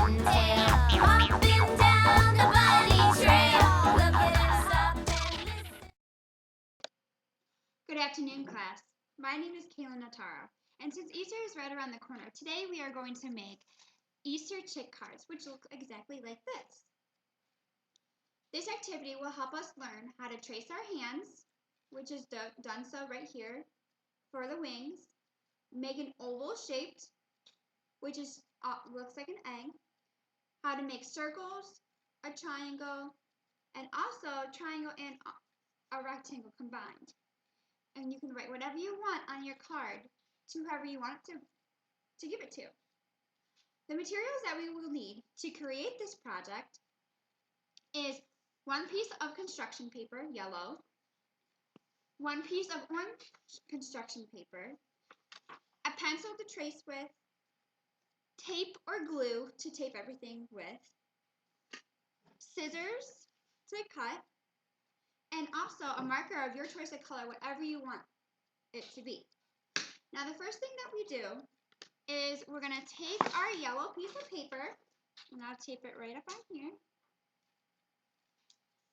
cottontail, hopping down the bunny trail. Look at us up and listen. Good afternoon, class. My name is Kayla Natara, and since Easter is right around the corner, today we are going to make Easter chick cards, which look exactly like this. This activity will help us learn how to trace our hands, which is done so right here for the wings, make an oval shaped, which is looks like an egg, how to make circles, a triangle, and also triangle and a rectangle combined. And you can write whatever you want on your card to whoever you want to give it to. The materials that we will need to create this project is 1 piece of construction paper, yellow, 1 piece of orange construction paper, a pencil to trace with, tape or glue to tape everything with, scissors to cut, and also a marker of your choice of color, whatever you want it to be. Now the first thing that we do is we're going to take our yellow piece of paper, and I'll tape it right up on here.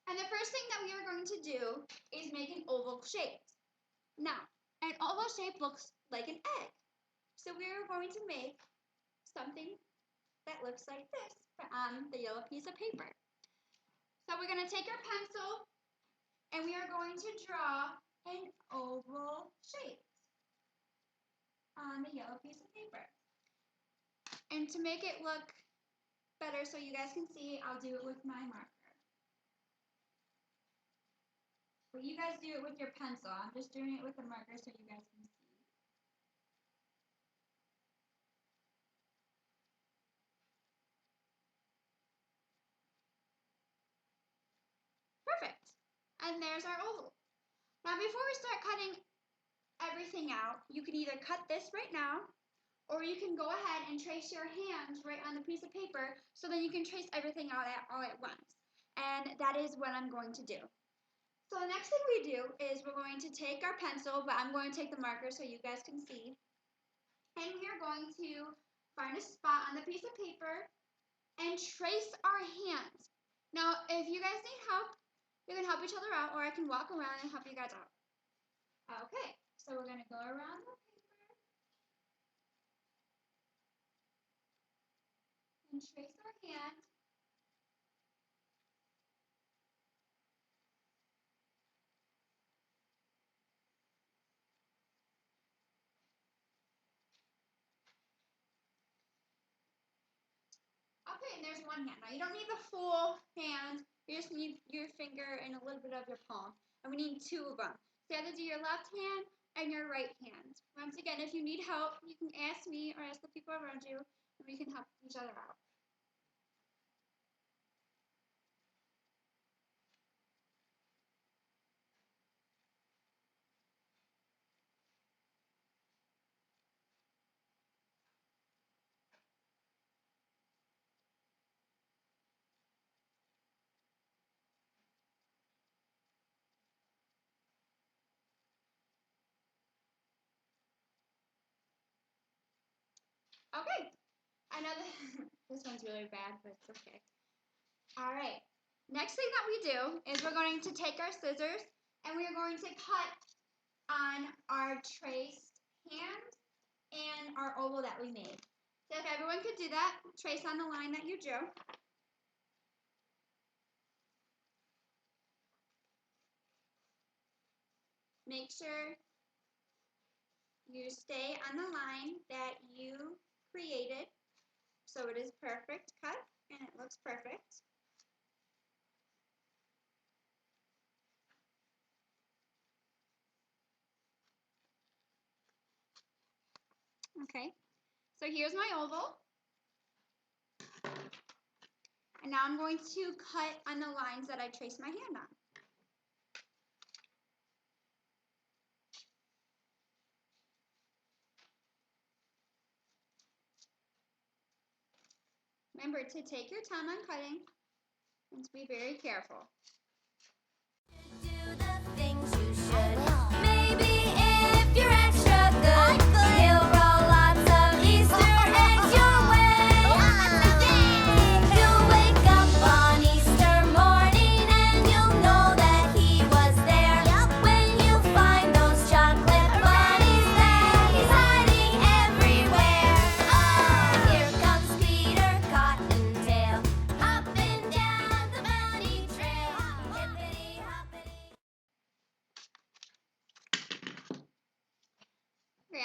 And the first thing that we are going to do is make an oval shape. Now, an oval shape looks like an egg. So we are going to make something that looks like this on the yellow piece of paper. So we're going to take our pencil and we are going to draw an oval shape on the yellow piece of paper. And to make it look better so you guys can see, I'll do it with my marker. But you guys do it with your pencil. I'm just doing it with a marker so you guys can see. Perfect. And there's our oval. Now before we start cutting everything out, you can either cut this right now, or you can go ahead and trace your hands right on the piece of paper so then you can trace everything out all at once. And that is what I'm going to do. So the next thing we do is we're going to take our pencil, but I'm going to take the marker so you guys can see. And we are going to find a spot on the piece of paper and trace our hands. Now, if you guys need help, you can help each other out, or I can walk around and help you guys out. Okay, so we're going to go around the paper and trace our hand. Okay, and there's one hand. Now, you don't need the full hand. You just need your finger and a little bit of your palm. And we need 2 of them. So you have to do your left hand and your right hand. Once again, if you need help, you can ask me or ask the people around you, and we can help each other out. Okay, I know that this one's really bad, but it's okay. All right, next thing that we do is we're going to take our scissors and we are going to cut on our traced hand and our oval that we made. So if everyone could do that, trace on the line that you drew. Make sure you stay on the line that you created, so it is perfect cut and it looks perfect. Okay, so here's my oval, and now I'm going to cut on the lines that I traced my hand on. Remember to take your time on cutting and to be very careful. Do the things you should. Maybe if you're extra good, he'll roll lots of Easter eggs your way.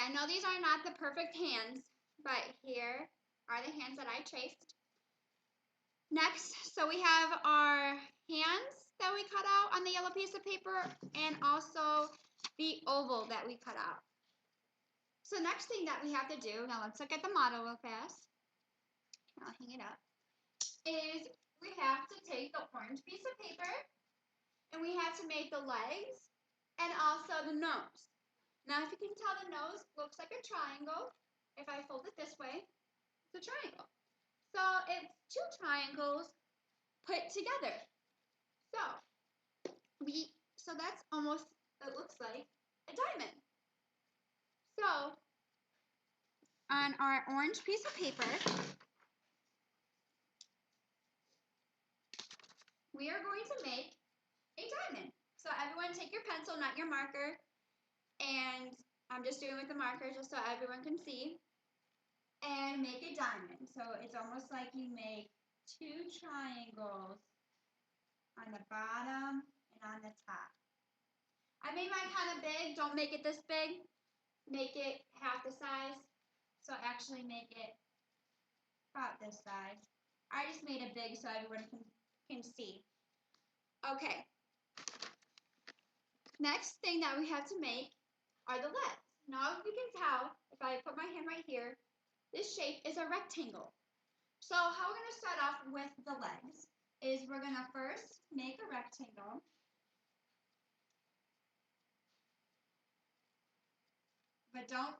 I know these are not the perfect hands, but here are the hands that I traced. Next, so we have our hands that we cut out on the yellow piece of paper and also the oval that we cut out. So next thing that we have to do, now let's look at the model real fast. I'll hang it up, is we have to take the orange piece of paper and we have to make the legs and also the nose. Now if you can tell, the nose looks like a triangle. If I fold it this way, it's a triangle. So it's two triangles put together. So that's almost, it looks like a diamond. So on our orange piece of paper, we are going to make a diamond. So everyone take your pencil, not your marker, and I'm just doing with the marker just so everyone can see, and make a diamond. So it's almost like you make two triangles on the bottom and on the top. I made mine kind of big. Don't make it this big. Make it half the size. So actually make it about this size. I just made it big so everyone can see. Okay. Next thing that we have to make are the legs. Now if you can tell, if I put my hand right here, this shape is a rectangle. So how we're going to start off with the legs is we're going to first make a rectangle. But don't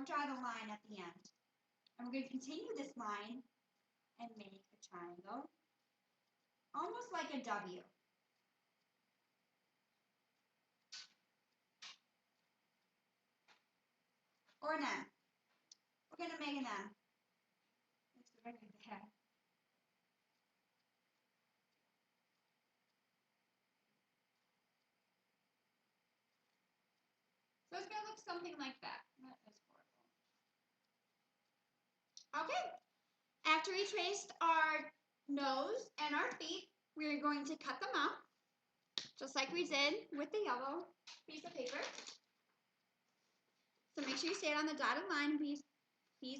draw the line at the end. And we're going to continue this line and make a triangle, almost like a W. Or an M. We're going to make an M. That's what I need to have. So it's going to look something like that. That is horrible. Okay. After we traced our nose and our feet, we're going to cut them out, just like we did with the yellow piece of paper. So make sure you stay on the dotted line. Please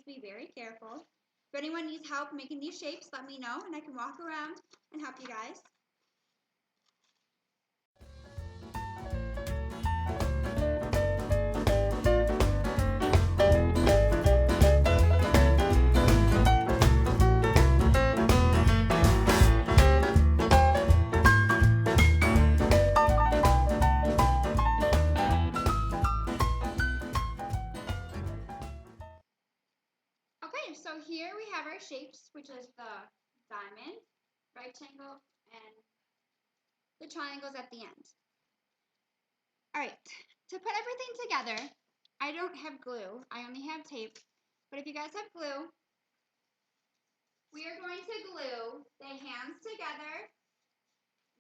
be very careful. If anyone needs help making these shapes, let me know, and I can walk around and help you guys. Okay, so here we have our shapes, which is the diamond, rectangle, and the triangles at the end. Alright, to put everything together, I don't have glue, I only have tape, but if you guys have glue, we are going to glue the hands together.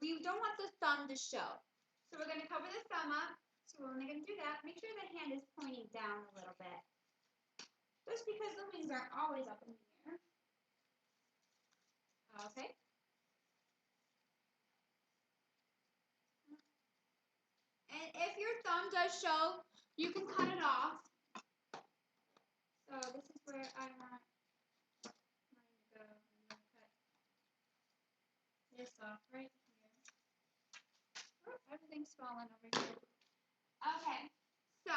We don't want the thumb to show, so we're going to cover the thumb up, so we're only going to do that. Make sure the hand is pointing down a little bit, just because the wings aren't always up in the air. Okay. And if your thumb does show, you can cut it off. So this is where I want mine to go. I'm going to cut this off right here. Oh, everything's falling over here. Okay, so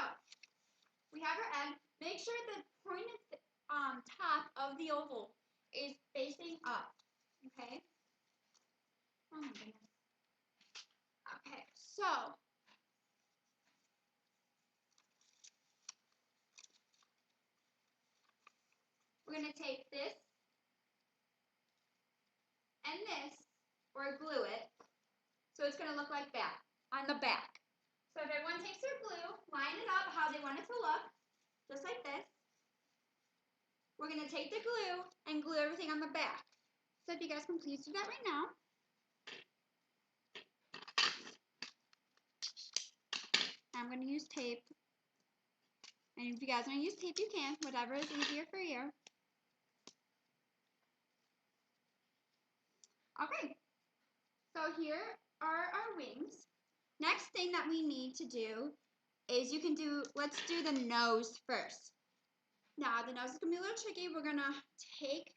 we have our egg. Make sure the pointed top of the oval is facing up. Okay? Oh my goodness. Okay, so we're going to take this and this, or glue it, so it's going to look like that on the back. So if everyone takes their glue, line it up how they want it to look, just like this. We're going to take the glue and glue everything on the back. So if you guys can please do that right now. I'm going to use tape. And if you guys want to use tape, you can. Whatever is easier for you. Okay. So here are our wings. Next thing that we need to do is let's do the nose first. Now, the nose is going to be a little tricky. We're going to take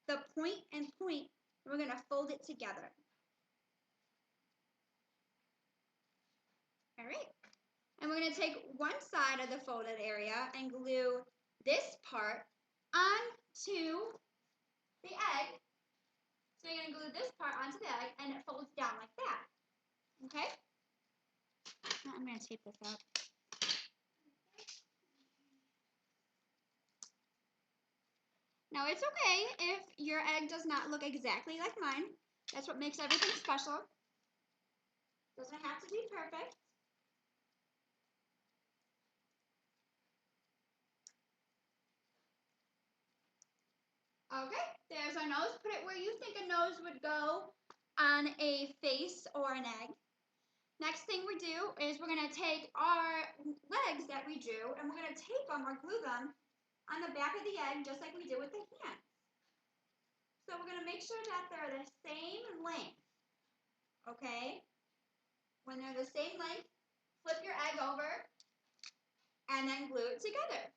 the point and point, and we're going to fold it together. All right. And we're going to take one side of the folded area and glue this part onto the egg. So you're going to glue this part onto the egg, and it folds down like that. Okay? Now I'm going to tape this up. Now it's okay if your egg does not look exactly like mine. That's what makes everything special. Doesn't have to be perfect. Okay, there's our nose. Put it where you think a nose would go on a face or an egg. Next thing we do is we're going to take our legs that we drew and we're going to tape them or glue them on the back of the egg just like we did with the hands. So we're going to make sure that they're the same length. Okay? When they're the same length, flip your egg over and then glue it together.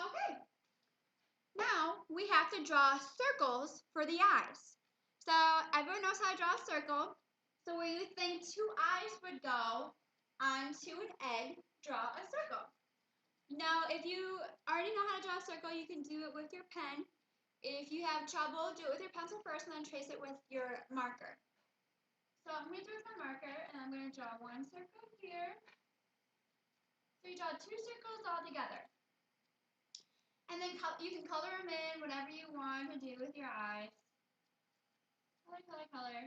Okay. Now we have to draw circles for the eyes. So everyone knows how to draw a circle. So where you think two eyes would go onto an egg, draw a circle. Now if you already know how to draw a circle, you can do it with your pen. If you have trouble, do it with your pencil first and then trace it with your marker. So I'm going to do it with my marker and I'm going to draw one circle here. So you draw two circles all together. And then you can color them in whatever you want to do with your eyes. Color, color, color.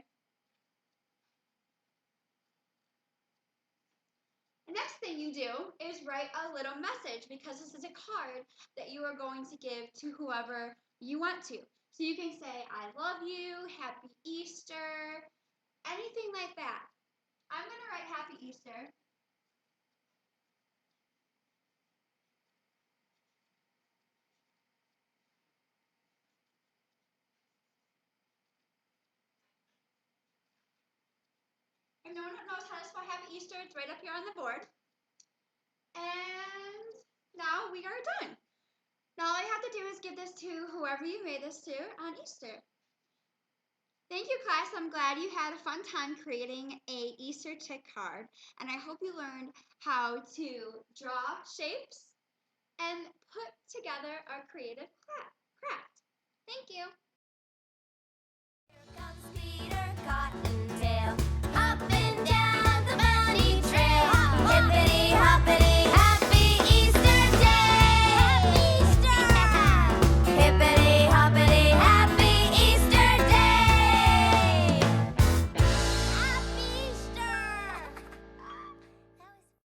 The next thing you do is write a little message because this is a card that you are going to give to whoever you want to. So you can say, I love you, Happy Easter, anything like that. I'm going to write Happy Easter. If no one knows how to spell Happy Easter, it's right up here on the board. And now we are done. Now all you have to do is give this to whoever you made this to on Easter. Thank you, class. I'm glad you had a fun time creating a Easter chick card, and I hope you learned how to draw shapes and put together a creative craft. Thank you. Here comes Peter, cotton